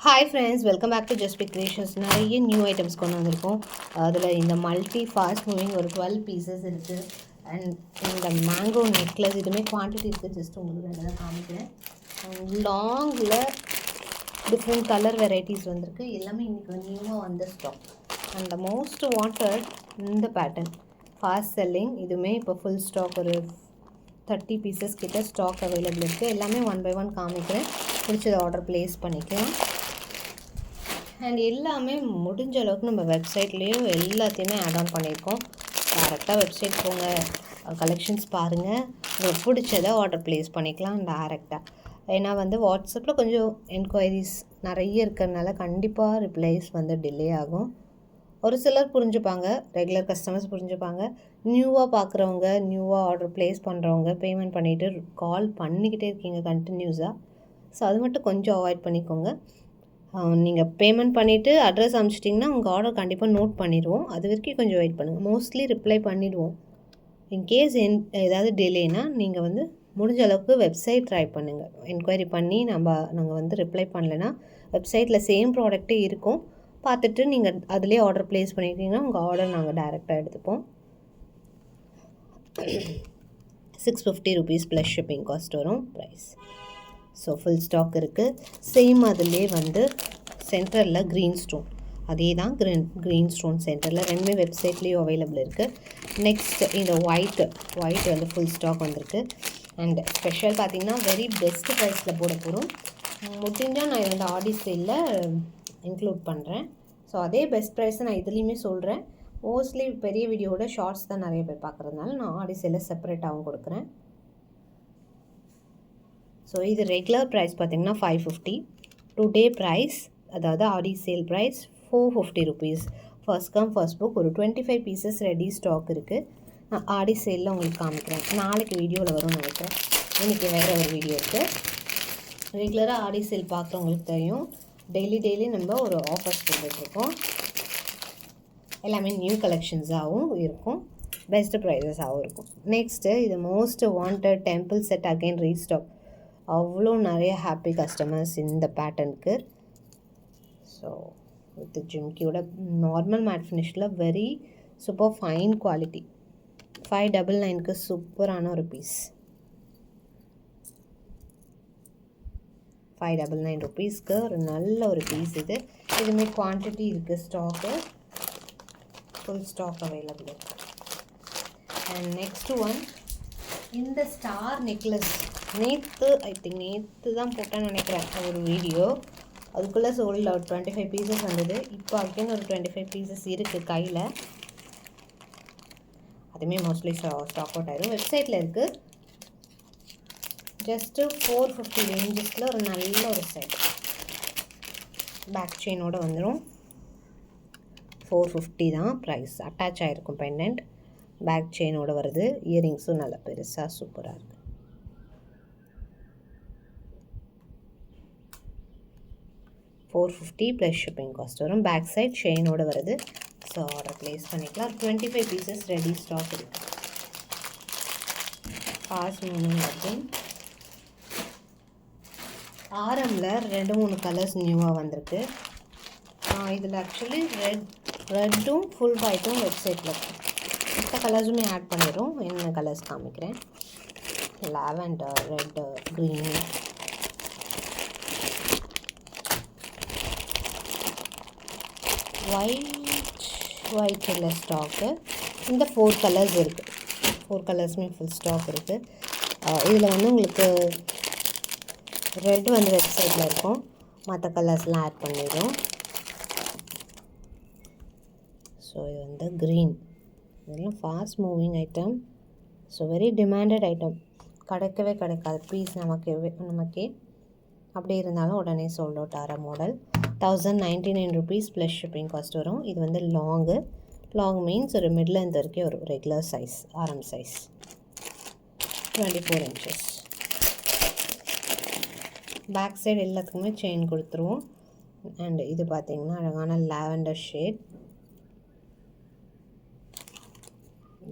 Hi friends, welcome back to Just Pick Creations. நிறைய new items கொண்டு வந்திருக்கோம். அதில் இந்த மல்டி ஃபாஸ்ட் மூவிங் ஒரு 12 பீசஸ் இருக்குது. அண்ட் இந்த மேங்கோ நெக்லஸ் இதுவுமே குவான்டிட்டி இருக்குது. ஜஸ்ட் உங்களுக்கு ரெண்டு காமிக்கிறேன். லாங்கில் டிஃப்ரெண்ட் கலர் வெரைட்டிஸ் வந்திருக்கு. எல்லாமே இன்றைக்கி நியூவாக வந்த ஸ்டாக். அண்ட் மோஸ்ட் வாண்டட் இந்த பேட்டர்ன் ஃபாஸ்ட் செல்லிங். இதுவுமே இப்போ ஃபுல் ஸ்டாக் ஒரு 30 பீசஸ் கிட்ட ஸ்டாக் அவைலபிள் இருக்குது. எல்லாமே 1 by 1 காமிக்கிறேன். பிடிச்சதை ஆர்டர் ப்ளேஸ் பண்ணிக்கலாம். அண்ட் எல்லாமே முடிஞ்ச அளவுக்கு நம்ம வெப்சைட்லேயும் எல்லாத்தையுமே ஆட் ஆன் பண்ணியிருக்கோம். டேரெக்டாக வெப்சைட் போங்க, கலெக்ஷன்ஸ் பாருங்கள், உங்களுக்கு பிடிச்சதை ஆர்டர் ப்ளேஸ் பண்ணிக்கலாம் டேரெக்டாக. ஏன்னா வாட்ஸ்அப்பில் கொஞ்சம் என்கொயரிஸ் நிறைய இருக்கிறதுனால கண்டிப்பாக ரிப்ளைஸ் டிலே ஆகும். ஒரு சிலர் புரிஞ்சுப்பாங்க, ரெகுலர் கஸ்டமர்ஸ் புரிஞ்சுப்பாங்க. நியூவாக பார்க்குறவங்க, நியூவாக ஆர்டர் ப்ளேஸ் பண்ணுறவங்க பேமெண்ட் பண்ணிவிட்டு கால் பண்ணிக்கிட்டே இருக்கீங்க கண்டினியூஸாக. ஸோ அது மட்டும் கொஞ்சம் அவாய்ட் பண்ணிக்கோங்க. நீங்கள் பேமெண்ட் பண்ணிவிட்டு அட்ரஸ் அனுப்பிச்சிட்டிங்கன்னா உங்கள் ஆர்டர் கண்டிப்பாக நோட் பண்ணிடுவோம். அது வரைக்கும் கொஞ்சம் வெயிட் பண்ணுங்கள். மோஸ்ட்லி ரிப்ளை பண்ணிவிடுவோம். இன்கேஸ் ஏதாவது டிலேனா நீங்கள் முடிஞ்ச அளவுக்கு வெப்சைட் ட்ரை பண்ணுங்கள். என்கொயரி பண்ணி நாங்கள் ரிப்ளை பண்ணலைன்னா வெப்சைட்டில் சேம் ப்ராடக்ட்டே இருக்கும். பார்த்துட்டு நீங்கள் அதிலே ஆர்டர் ப்ளேஸ் பண்ணிட்டீங்கன்னா உங்கள் ஆர்டர் நாங்கள் டைரெக்டாக எடுத்துப்போம். 650 rupees ப்ளஸ் ஷிப்பிங் காஸ்ட் வரும் ப்ரைஸ். ஸோ ஃபுல் ஸ்டாக் இருக்குது. சேம் அதிலே சென்டரில் க்ரீன் ஸ்டோன், அதே தான் க்ரீன் ஸ்டோன் சென்டரில் ரெண்டுமே வெப்சைட்லேயும் அவைலபிள் இருக்குது. நெக்ஸ்ட் இந்த ஒயிட் ஃபுல் ஸ்டாக் வந்திருக்கு. அண்ட் ஸ்பெஷல் பார்த்திங்கன்னா வெரி பெஸ்ட் ப்ரைஸில் போட போகிறோம். முடிஞ்சால் நான் இந்த ஆடி சேலில் இன்க்ளூட் பண்ணுறேன். ஸோ அதே பெஸ்ட் ப்ரைஸை நான் இதுலேயுமே சொல்கிறேன். மோஸ்ட்லி பெரிய வீடியோட ஷார்ட்ஸ் தான் நிறைய பேர் பார்க்குறதுனால நான் ஆடி சேலில் செப்பரேட்டாகவும் கொடுக்குறேன். ஸோ இது ரெகுலர் ப்ரைஸ் பார்த்திங்கன்னா 550. டுடே ப்ரைஸ், அதாவது Aadi sale price 450 rupees. First come first book. ஒரு 25 பீசஸ் ரெடி ஸ்டாக் இருக்குது. நான் ஆடி சேலில் உங்களுக்கு காமிக்கிறேன். நாளைக்கு வீடியோவில் வரும்னு நினைக்கிறேன். இன்றைக்கி வேறு ஒரு வீடியோ இருக்குது. ரெகுலராக ஆடி சேல் பார்க்குறவங்களுக்கு தெரியும், டெய்லி நம்ம ஒரு ஆஃபர்ஸ் போட்டுட்ருக்கோம். எல்லாமே நியூ கலெக்ஷன்ஸாகவும் இருக்கும், பெஸ்ட் ப்ரைஸஸாகவும் இருக்கும். நெக்ஸ்ட்டு இது most wanted temple set again restock. அவ்வளோ நிறைய ஹாப்பி கஸ்டமர்ஸ் இந்த பேட்டர்னுக்கு. ஸோ வித் ஜிம்கியோட நார்மல் மேட் ஃபினிஷில் வெரி சூப்பர் ஃபைன் குவாலிட்டி. 599க்கு சூப்பரான ஒரு பீஸ். 599 rupeesக்கு ஒரு நல்ல ஒரு பீஸ் இது. இதுவுமே குவான்டிட்டி இருக்குது, ஸ்டாக்கு ஃபுல் ஸ்டாக் அவைலபிள் இருக்குது. அண்ட் நெக்ஸ்ட் ஒன் இந்த ஸ்டார் நெக்லஸ். நேற்று தான் போட்டேன்னு நினைக்கிறேன் ஒரு வீடியோ. அதுக்குள்ளே சோல்ட் அவுட் 25 பீசஸ் வந்தது. இப்போ அகைன் ஒரு 25 பீசஸ் இருக்குது கையில். அதுவுமே மோஸ்ட்லி ஸ்டாக் அவுட் ஆயிடும். வெப்சைட்டில் இருக்குது. ஜஸ்ட்டு 450 ரேஞ்சஸில் ஒரு நல்ல ஒரு செட். பேக் செயினோடு வந்துடும். 450 தான் ப்ரைஸ். அட்டாச் ஆகிருக்கும் பெண்டன்ட். பேக் செயினோடு வருது. இயரிங்ஸும் நல்லா பெருசாக சூப்பராக இருக்குது. 450 ப்ளஸ் ஷிப்பிங் காஸ்ட் வரும். பேக் சைட் செயினோடு வருது. ஸோ ஆர்டர் ப்ளேஸ் பண்ணிக்கலாம். 25 பீசஸ் ரெடி ஸ்டாக் இருக்குது. Fast moving again. ஆரமில் 2-3 கலர்ஸ் நியூவாக வந்திருக்கு. இதில் ஆக்சுவலி ரெட்டும் ஃபுல் ஒயிட்டும் வெப்சைட்டில் இருக்குது. மற்ற கலர்ஸுமே ஆட் பண்ணிடும். என்ன கலர்ஸ் காமிக்கிறேன். லாவெண்டர், ரெட்டு, க்ரீன், ஒயிட் இல்லை ஸ்டாக்கு. இந்த 4 கலர்ஸ் இருக்குது. 4 கலர்ஸுமே ஃபுல் ஸ்டாக் இருக்குது. இதில் உங்களுக்கு ரெட் வெப்சைட்டில் இருக்கும். மற்ற கலர்ஸ்லாம் ஆட் பண்ணிடும். ஸோ இது க்ரீன். இதெல்லாம் fast moving item. So very demanded item. கிடைக்காது பீஸ் நமக்கே. அப்படி இருந்தாலும் உடனே சோல்ட் அவுட் ஆகிற model. 1099 rupees plus shipping cost வரும். இது லாங் மீன்ஸ் ஒரு மிடில் லென்த் வரைக்கும் ஒரு ரெகுலர் சைஸ், ஆரம் சைஸ் 24 inches. பேக் சைடு எல்லாத்துக்குமே செயின் கொடுத்துருவோம். அண்ட் இது பார்த்திங்கன்னா அழகான லாவெண்டர் ஷேட்.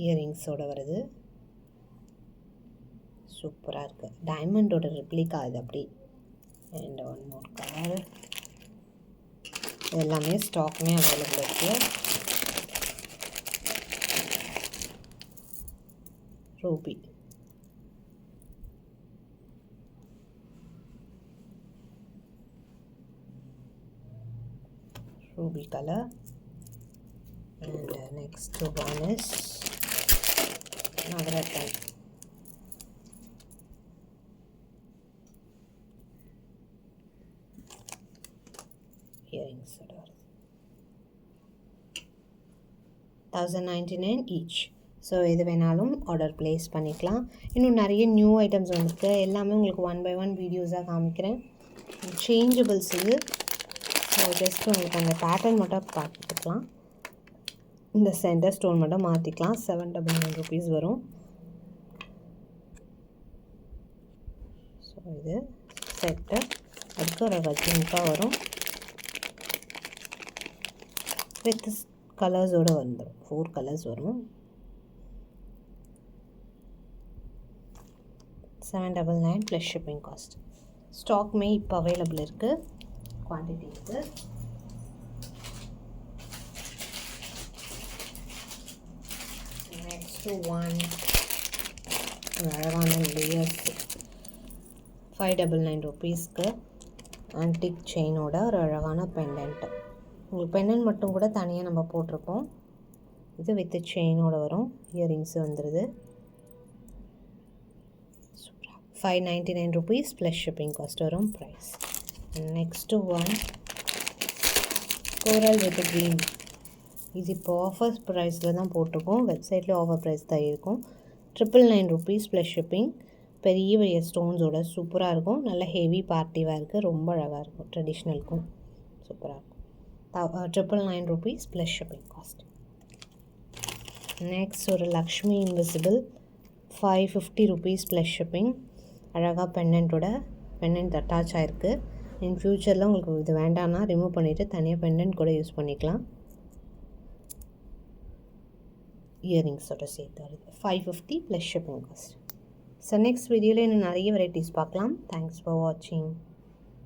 இயரிங்ஸோடு வருது. சூப்பராக இருக்குது. டைமண்டோட ரிப்ளிகா இது அப்படி. And one more colour. எல்லாமே ஸ்டாக்குமே அவைலபிள் இருக்குது. Ruby color. And next one is Navaratna. Earrings 1099 each. So இது வேணாலும் ஆர்டர் ப்ளேஸ் பண்ணிக்கலாம். இன்னும் நிறைய நியூ ஐட்டம்ஸ் வந்துருக்கு. எல்லாமே உங்களுக்கு 1 by 1 வீடியோஸாக காமிக்கிறேன். சேஞ்சபிள்ஸ் இது. ஸோ ஜஸ்ட் உங்களுக்கு அந்த பேட்டர்ன் மட்டும் பார்த்துக்கலாம். இந்த சென்டர் ஸ்டோன் மட்டும் மாற்றிக்கலாம். 799 rupees வரும். ஸோ இது செட்டு. அதுக்கு ஒரு ரஜினிக்காக வரும். வித் கலர்ஸோடு வந்துடும். 4 கலர்ஸ் வரும். 799 ப்ளஸ் ஷிப்பிங் காஸ்ட். ஸ்டாக்மே இப்போ அவைலபிள் இருக்குது. குவான்டிட்டி இருக்குது. நெக்ஸ்ட்டு ஒன் அழகான லேயர்ஸ் 599 rupeesக்கு ஆன்டிக் செயினோட ஒரு அழகான பெண்டன்ட்டு. உங்களுக்கு பெண்டன்ட் மட்டும் கூட தனியாக நம்ம போட்டிருப்போம். இது வித் செயினோட வரும். இயரிங்ஸ் வந்துடுது. 599 rupees ப்ளஸ் ஷிப்பிங் காஸ்ட் வரும் price. Next one coral with green. இது இப்போ ஆஃபர் ப்ரைஸில் தான் போட்டிருக்கோம். வெப்சைட்டில் ஆஃபர் ப்ரைஸ் தான் இருக்கும். 999 rupees ப்ளஸ் ஷிப்பிங். பெரிய பெரிய ஸ்டோன்ஸோட சூப்பராக இருக்கும். நல்ல ஹெவி பார்ட்டிவாக இருக்குது. ரொம்ப அழகாக இருக்கும். ட்ரெடிஷ்னலுக்கும் சூப்பராக இருக்கும். 999 rupees plus shipping cost. Next ஒரு Lakshmi invisible 550 rupees plus shipping. அழகாக பெண்டன்ட் அட்டாச் ஆகிருக்கு. இன் ஃப்யூச்சரில் உங்களுக்கு இது வேண்டாம்னா ரிமூவ் பண்ணிவிட்டு தனியாக பெண்டன்ட் கூட யூஸ் பண்ணிக்கலாம். இயரிங்ஸோட சேர்த்து வருது. 550 plus shipping cost. So next வீடியோவில் இன்னும் நிறைய வெரைட்டிஸ் பார்க்கலாம். தேங்க்ஸ் ஃபார் வாட்சிங்.